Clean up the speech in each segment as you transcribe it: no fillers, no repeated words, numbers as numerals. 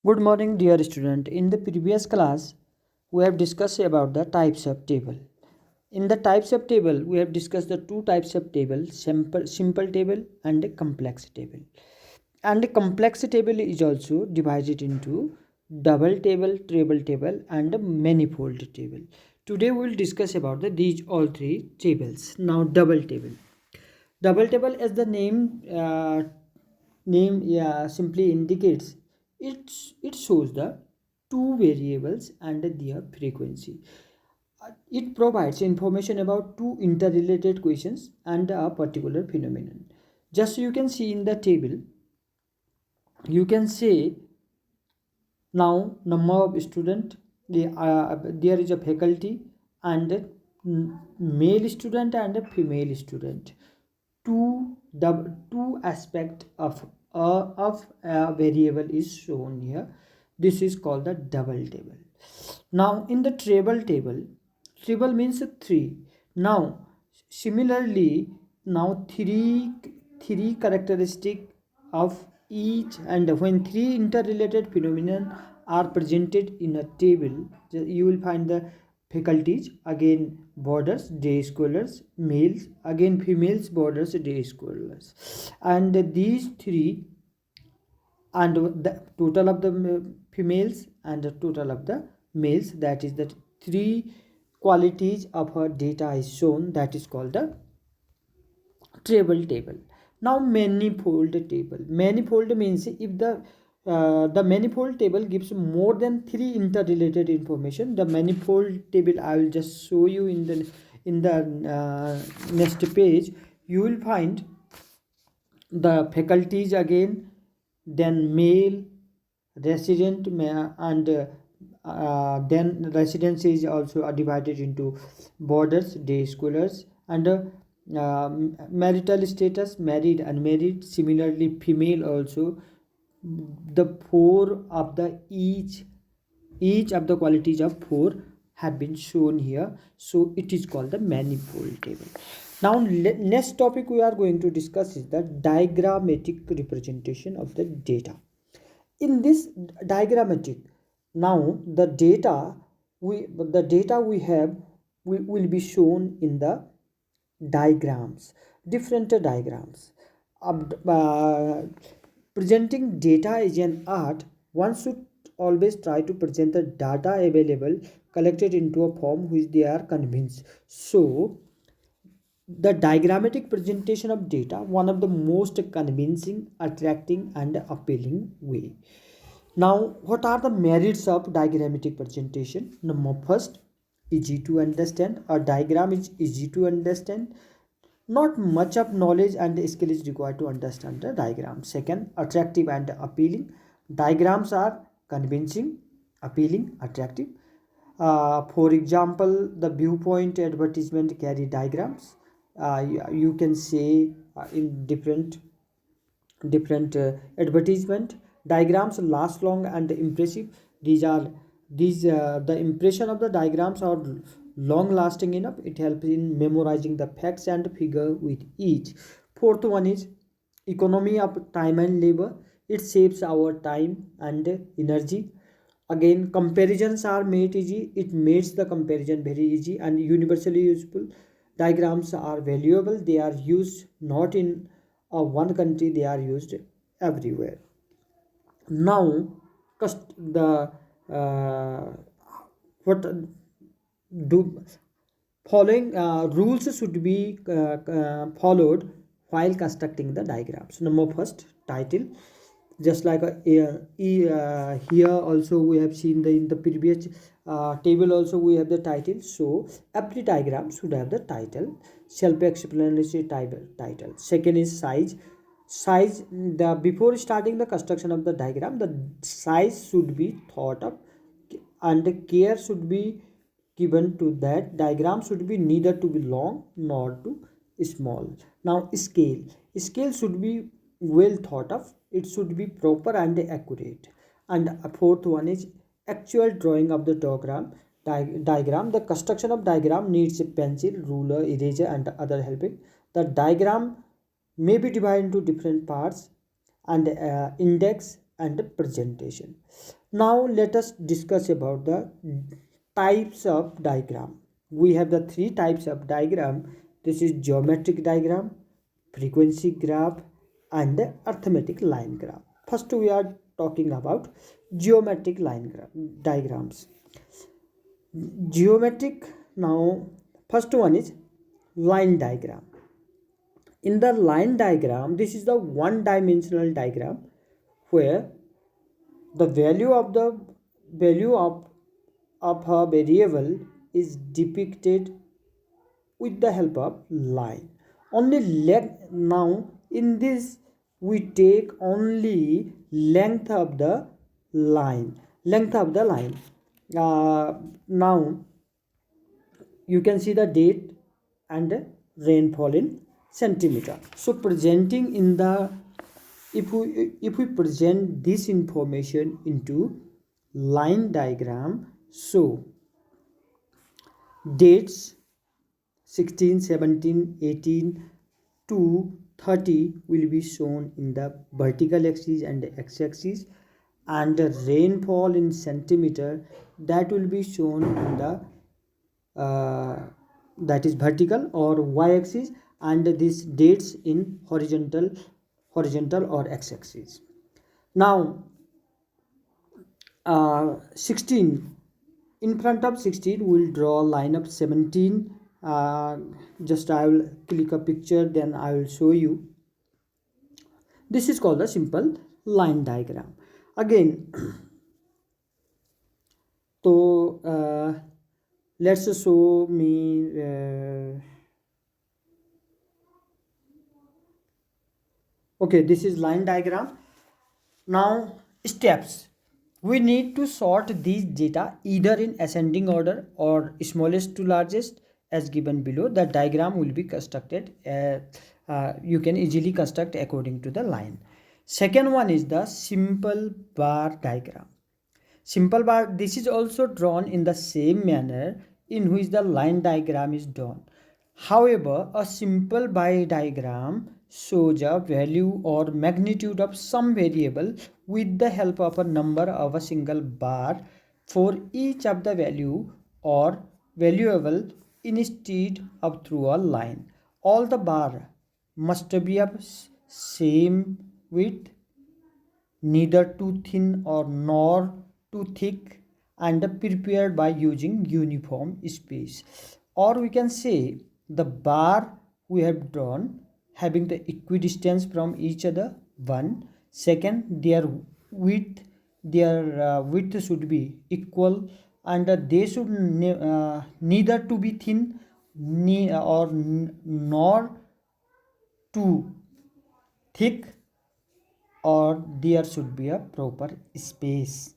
Good morning, dear student. In the previous class, we have discussed about the types of table. In the types of table, we have discussed the two types of table: simple table and a complex table. And a complex table is also divided into double table, treble table, and a manifold table. Today, we will discuss about these all three tables. Now, double table. Double table, as the name simply indicates, it shows the two variables and their frequency. It provides information about two interrelated questions and a particular phenomenon. Just so you can see in the table, you can say now number of student. There is a faculty and a male student and a female student. Two aspect of a variable is shown here. This is called the double table. Now in the treble means three. Now similarly, now three characteristic of each, and when three interrelated phenomena are presented in a table, you will find the faculties, again borders, day scholars, males, again females, borders, day scholars, and these three, and the total of the females and the total of the males, that is the three qualities of her data is shown. That is called the treble table. Now manifold table. Manifold means if the manifold table gives more than three interrelated information. The manifold table I will just show you in the next page. You will find the faculties again, then male, resident, and then residence is also divided into borders, day scholars, and marital status, married, unmarried. Similarly, female also. The four of the each of the qualities of four have been shown here, so it is called the manifold table. Now next topic we are going to discuss is the diagrammatic representation of the data. In this diagrammatic, now the data we have will be shown in the diagrams, different diagrams. Presenting data is an art. One should always try to present the data available collected into a form which they are convinced. So the diagrammatic presentation of data, one of the most convincing, attracting, and appealing way. Now, what are the merits of diagrammatic presentation? Number first, easy to understand. A diagram is easy to understand. Not much of knowledge and skill is required to understand the diagram. Second, attractive and appealing. Diagrams are convincing, appealing, attractive. For example, the viewpoint advertisement carry diagrams. You can say in different advertisement, diagrams last long and impressive. These the impression of the diagrams are long lasting enough. It helps in memorizing the facts and figure with each. Fourth one is economy of time and labor. It saves our time and energy. Again, comparisons are made easy. It makes the comparison very easy and universally useful. Diagrams are valuable. They are used not in one country, they are used everywhere. Now the what do following rules should be followed while constructing the diagrams. Number first, title. Just like here also we have seen in the previous table also we have the title. So every diagram should have the title, self-explanatory title. Second is size. The before starting the construction of the diagram, the size should be thought of and care should be given to that. Diagram should be neither to be long nor too small. Now scale should be well thought of. It should be proper and accurate. And a fourth one is actual drawing of the diagram. The construction of diagram needs a pencil, ruler, eraser, and other helping. The diagram may be divided into different parts, and index, and presentation. Now let us discuss about the types of diagram. We have the three types of diagram. This is geometric diagram, frequency graph, and arithmetic line graph. First we are talking about geometric line graph diagrams. Geometric, now first one is line diagram. In the line diagram, this is the one dimensional diagram where the value of a variable is depicted with the help of line. Only now in this we take only length of the line. Now you can see the date and rainfall in centimeter. So presenting in the, if we present this information into line diagram, so dates 16, 17, 18 to 30 will be shown in the vertical axis and x-axis, and the rainfall in centimeter that will be shown in the that is vertical or y-axis, and this dates in horizontal or x-axis. Now 16, in front of 16 we'll draw a line of 17. Just I will click a picture, then I will show you. This is called a simple line diagram. Again, so let's show me okay, this is line diagram. Now steps, we need to sort these data either in ascending order or smallest to largest as given below. The diagram will be constructed, you can easily construct according to the line. Second one is the simple bar diagram. Simple bar, this is also drawn in the same manner in which the line diagram is drawn. However, a simple bar diagram shows a value or magnitude of some variable with the help of a number of a single bar for each of the value or variable instead of through a line. All the bar must be of same width, neither too thin or nor too thick, and prepared by using uniform space. Or we can say the bar we have drawn having the equidistance from each other. One, second, their width should be equal, and they should neither to be thin nor too thick, or there should be a proper space.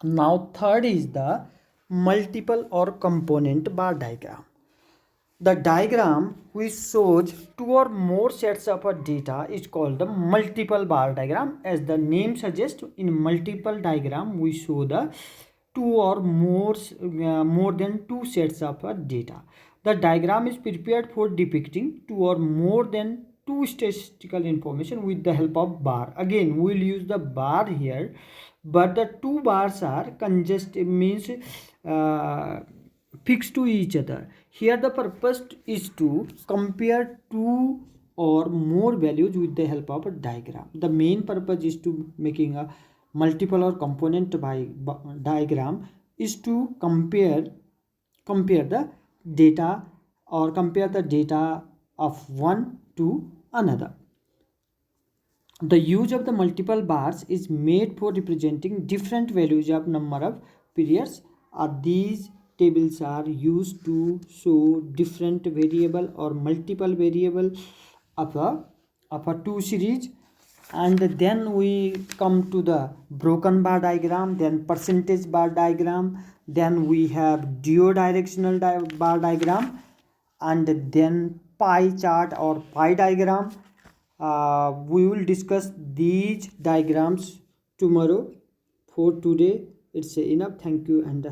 Now third is the multiple or component bar diagram. The diagram which shows two or more sets of a data is called the multiple bar diagram. As the name suggests, in multiple diagram we show the two or more than two sets of a data. The diagram is prepared for depicting two or more than two statistical information with the help of bar. Again, we will use the bar here, but the two bars are congested, means fixed to each other. Here the purpose is to compare two or more values with the help of a diagram. The main purpose is to making a multiple or component by diagram is to compare the data, or compare the data of one to another. The use of the multiple bars is made for representing different values of number of periods. These tables are used to show different variable or multiple variable of a two series. And then we come to the broken bar diagram, then percentage bar diagram, then we have duodirectional bar diagram, and then pie chart or pie diagram. We will discuss these diagrams tomorrow. For today it's enough. Thank you and